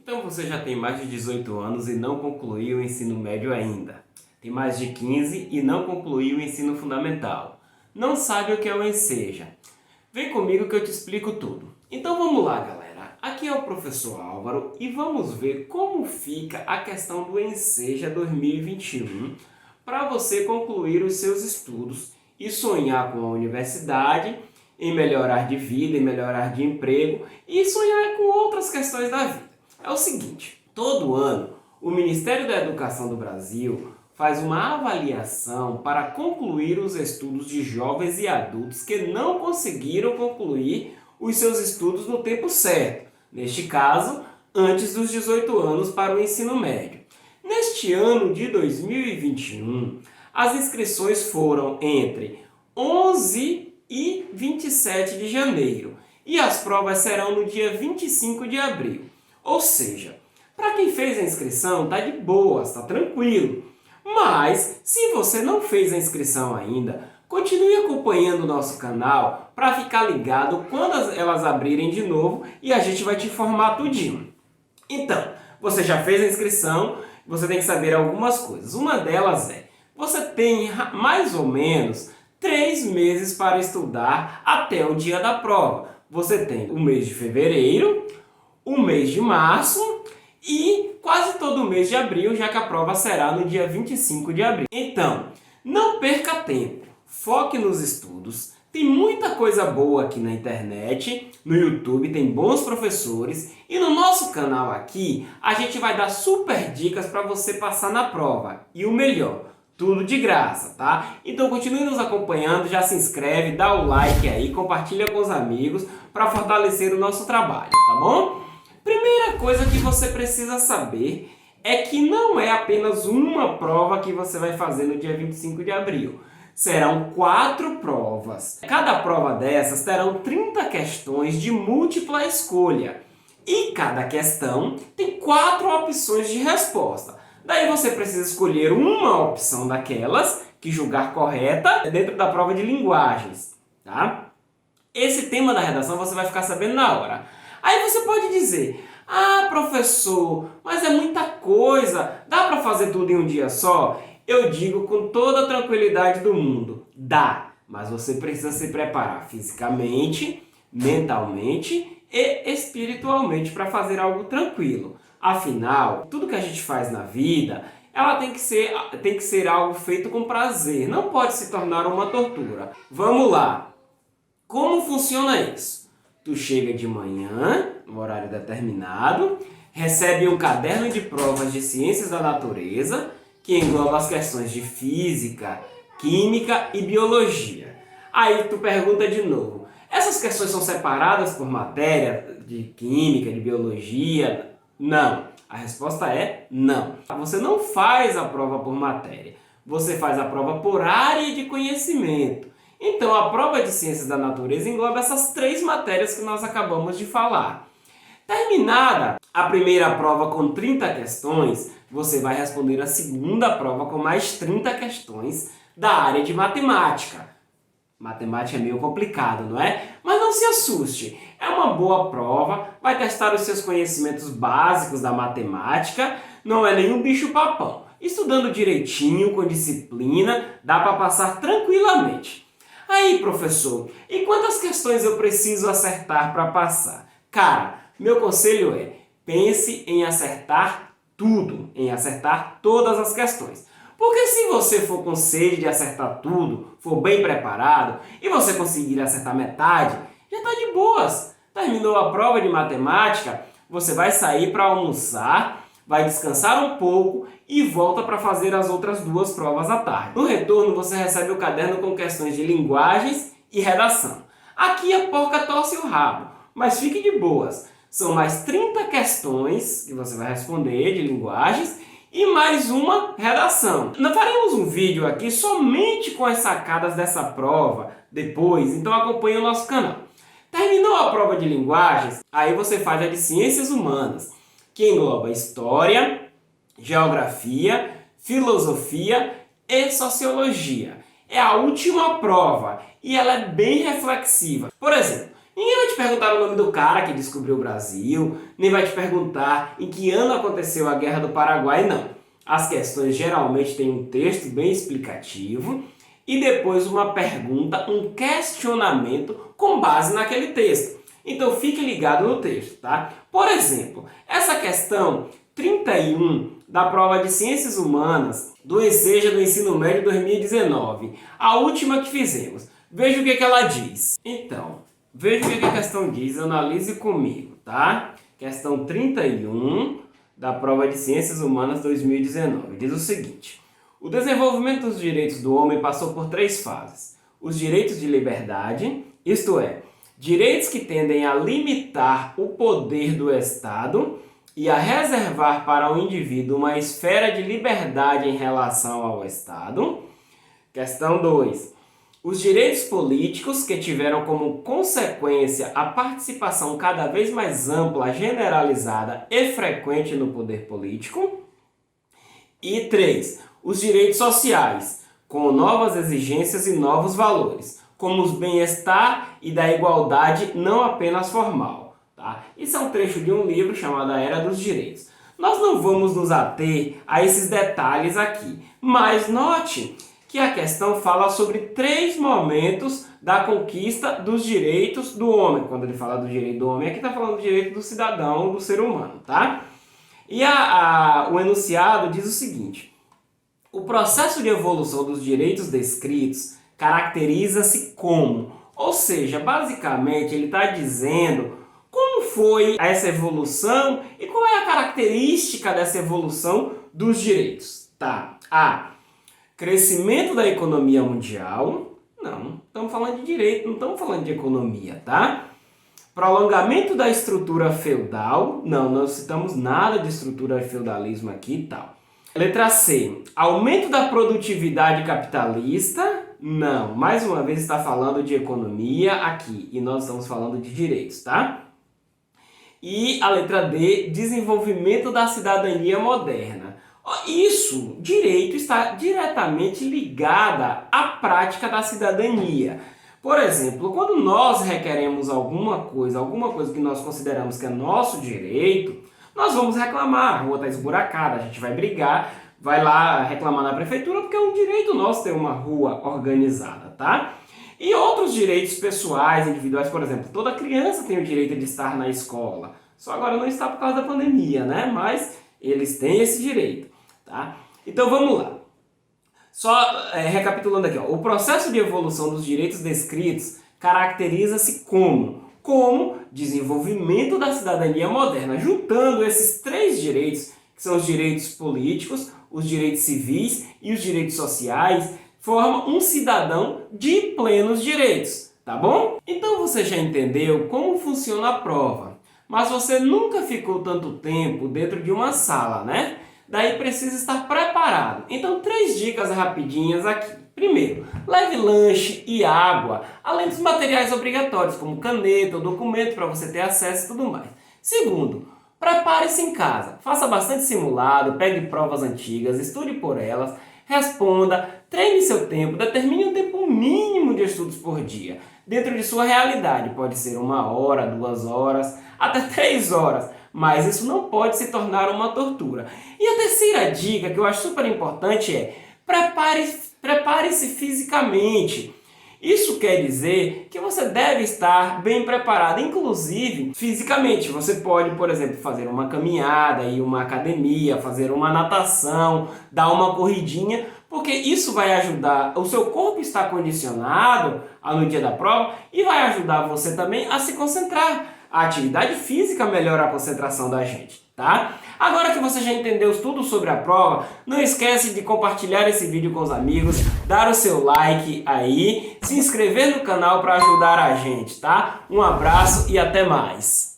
Então você já tem mais de 18 anos e não concluiu o ensino médio ainda. Tem mais de 15 e não concluiu o ensino fundamental. Não sabe o que é o Enseja. Vem comigo que eu te explico tudo. Então vamos lá, galera. Aqui é o professor Álvaro e vamos ver como fica a questão do Enseja 2021 para você concluir os seus estudos e sonhar com a universidade, em melhorar de vida, em melhorar de emprego e sonhar com outras questões da vida. É o seguinte, todo ano o Ministério da Educação do Brasil faz uma avaliação para concluir os estudos de jovens e adultos que não conseguiram concluir os seus estudos no tempo certo, neste caso, antes dos 18 anos para o ensino médio. Neste ano de 2021, as inscrições foram entre 11 e 27 de janeiro e as provas serão no dia 25 de abril. Ou seja, para quem fez a inscrição está de boa, está tranquilo. Mas, se você não fez a inscrição ainda, continue acompanhando o nosso canal para ficar ligado quando elas abrirem de novo e a gente vai te informar tudinho. Então, você já fez a inscrição, você tem que saber algumas coisas. Uma delas é, você tem mais ou menos 3 meses para estudar até o dia da prova. Você tem o mês de fevereiro, o mês de março e quase todo o mês de abril, já que a prova será no dia 25 de abril. Então, não perca tempo, foque nos estudos, tem muita coisa boa aqui na internet, no YouTube tem bons professores e no nosso canal aqui a gente vai dar super dicas para você passar na prova. E o melhor, tudo de graça, tá? Então continue nos acompanhando, já se inscreve, dá o like aí, compartilha com os amigos para fortalecer o nosso trabalho, tá bom? Primeira coisa que você precisa saber é que não é apenas uma prova que você vai fazer no dia 25 de abril. Serão 4 provas. Cada prova dessas terão 30 questões de múltipla escolha. E cada questão tem 4 opções de resposta. Daí você precisa escolher uma opção daquelas que julgar correta dentro da prova de linguagens, tá? Esse tema da redação você vai ficar sabendo na hora. Aí você pode dizer, ah, professor, mas é muita coisa, dá para fazer tudo em um dia só? Eu digo com toda a tranquilidade do mundo, dá, mas você precisa se preparar fisicamente, mentalmente e espiritualmente para fazer algo tranquilo. Afinal, tudo que a gente faz na vida, ela tem que ser algo feito com prazer, não pode se tornar uma tortura. Vamos lá, como funciona isso? Tu chega de manhã, no horário determinado, recebe um caderno de provas de ciências da natureza, que engloba as questões de física, química e biologia. Aí tu pergunta de novo, essas questões são separadas por matéria de química, de biologia? Não. A resposta é não. Você não faz a prova por matéria, você faz a prova por área de conhecimento. Então, a prova de Ciências da Natureza engloba essas 3 matérias que nós acabamos de falar. Terminada a primeira prova com 30 questões, você vai responder a segunda prova com mais 30 questões da área de matemática. Matemática é meio complicado, não é? Mas não se assuste, é uma boa prova, vai testar os seus conhecimentos básicos da matemática, não é nenhum bicho-papão. Estudando direitinho, com disciplina, dá para passar tranquilamente. Aí, professor, e quantas questões eu preciso acertar para passar? Cara, meu conselho é, pense em acertar tudo, em acertar todas as questões. Porque se você for com sede de acertar tudo, for bem preparado, e você conseguir acertar metade, já está de boas. Terminou a prova de matemática, você vai sair para almoçar, vai descansar um pouco e volta para fazer as outras 2 provas à tarde. No retorno, você recebe o caderno com questões de linguagens e redação. Aqui a porca torce o rabo, mas fique de boas. São mais 30 questões que você vai responder de linguagens e mais uma redação. Nós faremos um vídeo aqui somente com as sacadas dessa prova depois, então acompanhe o nosso canal. Terminou a prova de linguagens, aí você faz a de ciências humanas, que engloba história, geografia, filosofia e sociologia. É a última prova e ela é bem reflexiva. Por exemplo, Ninguém vai te perguntar o nome do cara que descobriu o Brasil, nem vai te perguntar em que ano aconteceu a Guerra do Paraguai, não. As questões geralmente têm um texto bem explicativo e depois uma pergunta, um questionamento com base naquele texto. Então fique ligado no texto, tá? Por exemplo, essa questão 31 da prova de Ciências Humanas do ENSEJA do Ensino Médio 2019, a última que fizemos. Veja o que ela diz. Então, veja o que a questão diz, analise comigo, tá? Questão 31 da prova de Ciências Humanas 2019. Diz o seguinte: o desenvolvimento dos direitos do homem passou por 3 fases. Os direitos de liberdade, isto é, direitos que tendem a limitar o poder do Estado e a reservar para o indivíduo uma esfera de liberdade em relação ao Estado. Questão 2. Os direitos políticos que tiveram como consequência a participação cada vez mais ampla, generalizada e frequente no poder político. E 3. Os direitos sociais, com novas exigências e novos valores, como os bem-estar e da igualdade não apenas formal. Tá? Isso é um trecho de um livro chamado A Era dos Direitos. Nós não vamos nos ater a esses detalhes aqui, mas note que a questão fala sobre 3 momentos da conquista dos direitos do homem. Quando ele fala do direito do homem, aqui está falando do direito do cidadão, do ser humano, tá? E o enunciado diz o seguinte: o processo de evolução dos direitos descritos caracteriza-se como, ou seja, basicamente ele está dizendo como foi essa evolução e qual é a característica dessa evolução dos direitos. Tá? A. Crescimento da economia mundial. Não estamos falando de direito, não estamos falando de economia, tá? Prolongamento da estrutura feudal. Não citamos nada de estrutura de feudalismo aqui e tal. Letra C. Aumento da produtividade capitalista. Não, mais uma vez está falando de economia aqui e nós estamos falando de direitos, tá? E a letra D. Desenvolvimento da cidadania moderna. Isso, direito, está diretamente ligada à prática da cidadania. Por exemplo, quando nós requeremos alguma coisa que nós consideramos que é nosso direito, nós vamos reclamar, a rua está esburacada, a gente vai brigar, vai lá reclamar na prefeitura, porque é um direito nosso ter uma rua organizada, tá? E outros direitos pessoais, individuais, por exemplo, toda criança tem o direito de estar na escola, só agora não está por causa da pandemia, né? Mas eles têm esse direito, tá? Então vamos lá. Só recapitulando aqui, ó, o processo de evolução dos direitos descritos caracteriza-se como desenvolvimento da cidadania moderna, juntando esses 3 direitos, que são os direitos políticos, os direitos civis e os direitos sociais, forma um cidadão de plenos direitos, tá bom? Então você já entendeu como funciona a prova, mas você nunca ficou tanto tempo dentro de uma sala, né? Daí precisa estar preparado. Então 3 dicas rapidinhas aqui. Primeiro, leve lanche e água, além dos materiais obrigatórios, como caneta ou documento para você ter acesso e tudo mais. Segundo, prepare-se em casa. Faça bastante simulado, pegue provas antigas, estude por elas, responda, treine seu tempo, determine um tempo mínimo de estudos por dia. Dentro de sua realidade, pode ser 1 hora, 2 horas, até 3 horas. Mas isso não pode se tornar uma tortura. E a terceira dica, que eu acho super importante, é prepare-se fisicamente. Isso quer dizer que você deve estar bem preparado, inclusive fisicamente. Você pode, por exemplo, fazer uma caminhada, ir a uma academia, fazer uma natação, dar uma corridinha, porque isso vai ajudar, o seu corpo está condicionado no dia da prova e vai ajudar você também a se concentrar. A atividade física melhora a concentração da gente, tá? Agora que você já entendeu tudo sobre a prova, não esquece de compartilhar esse vídeo com os amigos, dar o seu like aí, se inscrever no canal para ajudar a gente, tá? Um abraço e até mais!